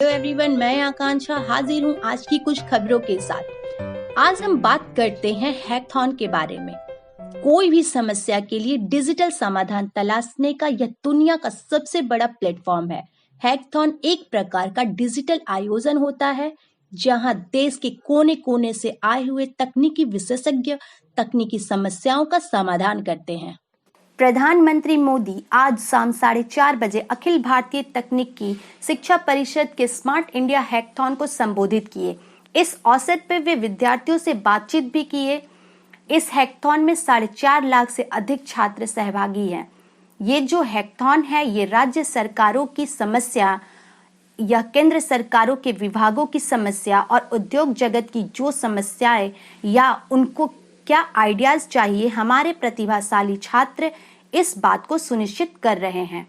Hello everyone, मैं आकांक्षा हाजिर हूँ आज की कुछ खबरों के साथ। आज हम बात करते हैं हैकथॉन के बारे में। कोई भी समस्या के लिए डिजिटल समाधान तलाशने का यह दुनिया का सबसे बड़ा प्लेटफॉर्म है। हैकथॉन एक प्रकार का डिजिटल आयोजन होता है जहां देश के कोने कोने से आए हुए तकनीकी विशेषज्ञ तकनीकी समस्याओं का समाधान करते हैं। प्रधानमंत्री मोदी आज शाम 4:30 बजे अखिल भारतीय तकनीकी शिक्षा परिषद के स्मार्ट इंडिया हैकथॉन को संबोधित किए। इस अवसर पर वे विद्यार्थियों से बातचीत भी किए। इस हैकथॉन में 4.5 लाख से अधिक छात्र सहभागी हैं। ये जो हैकथॉन है ये राज्य सरकारों की समस्या या केंद्र सरकारों के विभागों की समस्या और उद्योग जगत की जो समस्याएं या उनको क्या आइडियाज चाहिए, हमारे प्रतिभाशाली छात्र इस बात को सुनिश्चित कर रहे हैं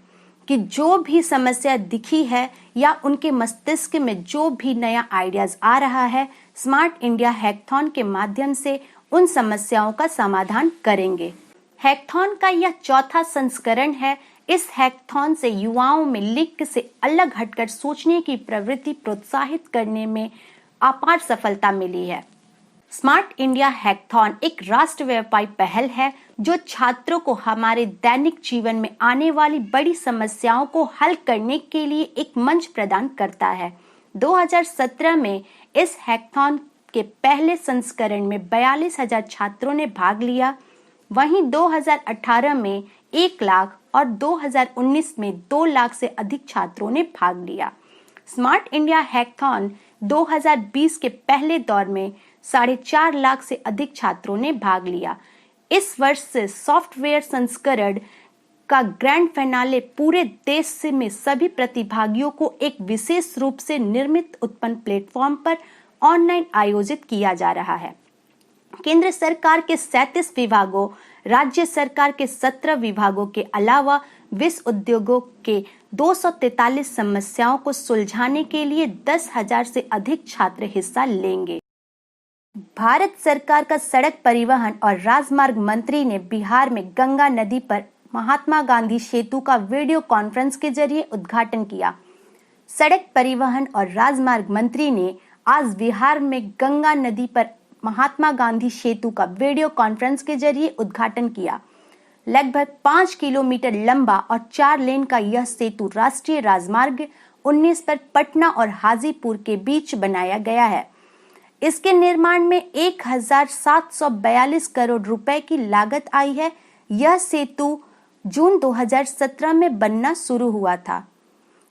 कि जो भी समस्या दिखी है या उनके मस्तिष्क में जो भी नया आइडियाज आ रहा है, स्मार्ट इंडिया हैकथॉन के माध्यम से उन समस्याओं का समाधान करेंगे। हैकथॉन का यह चौथा संस्करण है। इस हैकथॉन से युवाओं में लिंक से अलग हटकर सोचने की प्रवृत्ति प्रोत्साहित करने में अपार सफलता मिली है। स्मार्ट इंडिया हैकथॉन एक राष्ट्रव्यापी पहल है जो छात्रों को हमारे दैनिक जीवन में आने वाली बड़ी समस्याओं को हल करने के लिए एक मंच प्रदान करता है। 2017 में इस हैकथॉन के पहले संस्करण में 42,000 छात्रों ने भाग लिया। वहीं 2018 में 1 लाख और 2019 में 2 लाख से अधिक छात्रों ने भाग लिया। स्मार्ट इंडिया हैकथॉन 2020 के पहले दौर में 4.5 लाख से अधिक छात्रों ने भाग लिया। इस वर्ष से सॉफ्टवेयर संस्करण का ग्रैंड फिनाले पूरे देश में सभी प्रतिभागियों को एक विशेष रूप से निर्मित उत्पन्न प्लेटफॉर्म पर ऑनलाइन आयोजित किया जा रहा है। केंद्र सरकार के 37 विभागों, राज्य सरकार के 17 विभागों के अलावा विश्व उद्योगों के 243 समस्याओं को सुलझाने के लिए 10,000 से अधिक छात्र हिस्सा लेंगे। भारत सरकार का सड़क परिवहन और राजमार्ग मंत्री ने बिहार में गंगा नदी पर महात्मा गांधी सेतु का वीडियो कॉन्फ्रेंस के जरिए उद्घाटन किया। सड़क परिवहन और राजमार्ग मंत्री ने आज बिहार में गंगा नदी पर महात्मा गांधी सेतु का वीडियो कॉन्फ्रेंस के जरिए उद्घाटन किया। लगभग 5 किलोमीटर लंबा और 4 लेन का यह सेतु राष्ट्रीय राजमार्ग 19 पर पटना और हाजीपुर के बीच बनाया गया है। इसके निर्माण में 1,742 करोड़ रुपए की लागत आई है। यह सेतु जून 2017 में बनना शुरू हुआ था।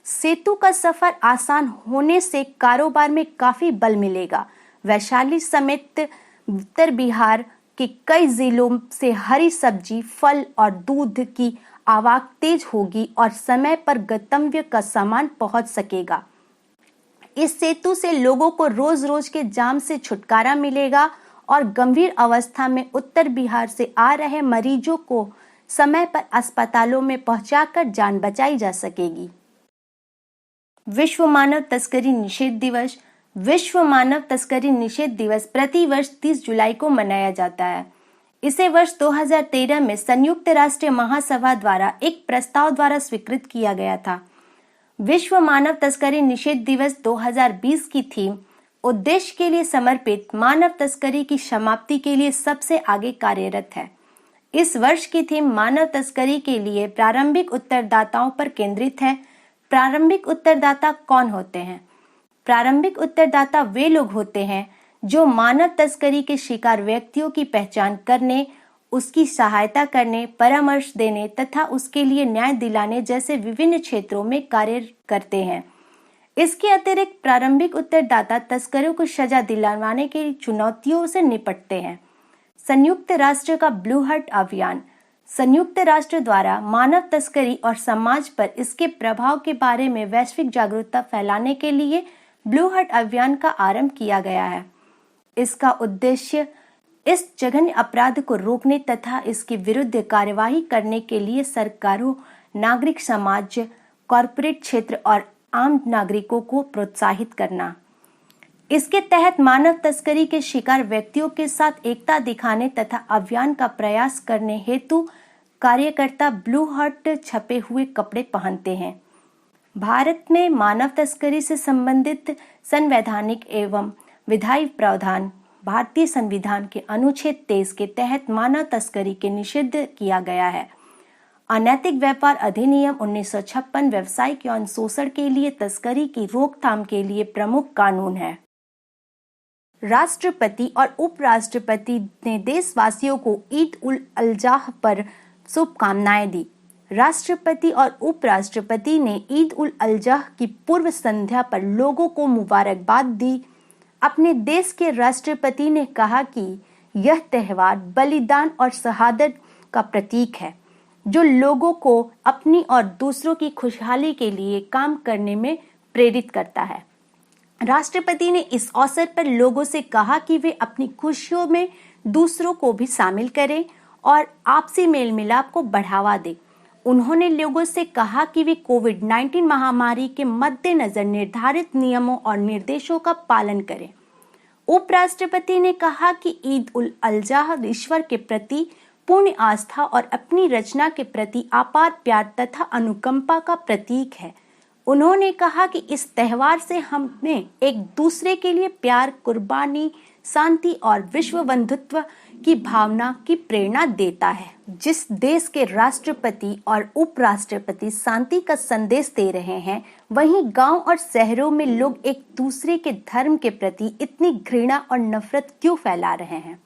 सेतु का सफर आसान होने से कारोबार में काफी बल मिलेगा। वैशाली समेत उत्तर बिहार के कई जिलों से हरी सब्जी, फल और दूध की आवाक तेज होगी और समय पर गंतव्य का सामान पहुंच सकेगा। इस सेतु से लोगों को रोज रोज के जाम से छुटकारा मिलेगा और गंभीर अवस्था में उत्तर बिहार से आ रहे मरीजों को समय पर अस्पतालों में पहुंचाकर जान बचाई जा सकेगी। विश्व मानव तस्करी निषेध दिवस। विश्व मानव तस्करी निषेध दिवस प्रतिवर्ष 30 जुलाई को मनाया जाता है। इसे वर्ष 2013 में संयुक्त राष्ट्र महासभा द्वारा एक प्रस्ताव द्वारा स्वीकृत किया गया था। विश्व मानव तस्करी निषेध दिवस 2020 की थीम उद्देश्य के लिए समर्पित मानव तस्करी की समाप्ति के लिए सबसे आगे कार्यरत है। इस वर्ष की थीम मानव तस्करी के लिए प्रारंभिक उत्तरदाताओं पर केंद्रित है। प्रारंभिक उत्तरदाता कौन होते हैं? प्रारंभिक उत्तरदाता वे लोग होते हैं जो मानव तस्करी के शिकार व्यक्तियों की पहचान करने, उसकी सहायता करने, परामर्श देने तथा उसके लिए न्याय दिलाने जैसे विभिन्न क्षेत्रों में कार्य करते हैं। इसके अतिरिक्त प्रारंभिक उत्तरदाता तस्करों को सजा दिलवाने की चुनौतियों से निपटते हैं। संयुक्त राष्ट्र का ब्लू हार्ट अभियान। संयुक्त राष्ट्र द्वारा मानव तस्करी और समाज पर इसके प्रभाव के बारे में वैश्विक जागरूकता फैलाने के लिए ब्लू हार्ट अभियान का आरंभ किया गया है। इसका उद्देश्य इस जघन्य अपराध को रोकने तथा इसके विरुद्ध कार्यवाही करने के लिए सरकारों, नागरिक समाज, कॉरपोरेट क्षेत्र और आम नागरिकों को प्रोत्साहित करना। इसके तहत मानव तस्करी के शिकार व्यक्तियों के साथ एकता दिखाने तथा अभियान का प्रयास करने हेतु कार्यकर्ता ब्लू हार्ट छपे हुए कपड़े पहनते हैं। भारत में मानव तस्करी से संबंधित संवैधानिक एवं विधायी प्रावधान भारतीय संविधान के अनुच्छेद 23 के तहत मानव तस्करी के निषिद्ध किया गया है। अनैतिक व्यापार अधिनियम 1956 व्यावसायिक यौन शोषण के लिए तस्करी की रोकथाम के लिए प्रमुख कानून है। राष्ट्रपति और उपराष्ट्रपति ने देशवासियों को ईद उल अजहा पर शुभकामनाएं दी। राष्ट्रपति और उपराष्ट्रपति ने ईद उल अजहा की पूर्व संध्या पर लोगों को मुबारकबाद दी। अपने देश के राष्ट्रपति ने कहा कि यह त्योहार बलिदान और शहादत का प्रतीक है, जो लोगों को अपनी और दूसरों की खुशहाली के लिए काम करने में प्रेरित करता है। राष्ट्रपति ने इस अवसर पर लोगों से कहा कि वे अपनी खुशियों में दूसरों को भी शामिल करें और आपसी मेल मिलाप को बढ़ावा दें। उन्होंने लोगों से कहा कि वे कोविड-19 महामारी के मद्देनजर निर्धारित नियमों और निर्देशों का पालन करें। उपराष्ट्रपति ने कहा कि ईद उल अजहा ईश्वर के प्रति पूर्ण आस्था और अपनी रचना के प्रति अपार प्यार तथा अनुकंपा का प्रतीक है। उन्होंने कहा कि इस त्योहार से हमें एक दूसरे के लिए प्यार, कुर्बानी, शांति और विश्व बंधुत्व की भावना की प्रेरणा देता है। जिस देश के राष्ट्रपति और उपराष्ट्रपति शांति का संदेश दे रहे हैं, वहीं गांव और शहरों में लोग एक दूसरे के धर्म के प्रति इतनी घृणा और नफरत क्यों फैला रहे हैं?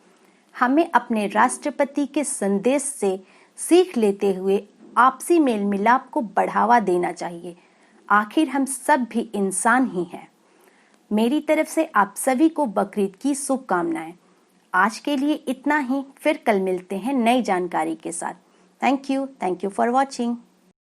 हमें अपने राष्ट्रपति के संदेश से सीख लेते हुए आपसी मेल मिलाप को बढ़ावा देना चाहिए। आखिर हम सब भी इंसान ही हैं। मेरी तरफ से आप सभी को बकरीद की शुभकामनाएं। आज के लिए इतना ही, फिर कल मिलते हैं नई जानकारी के साथ। Thank you for watching.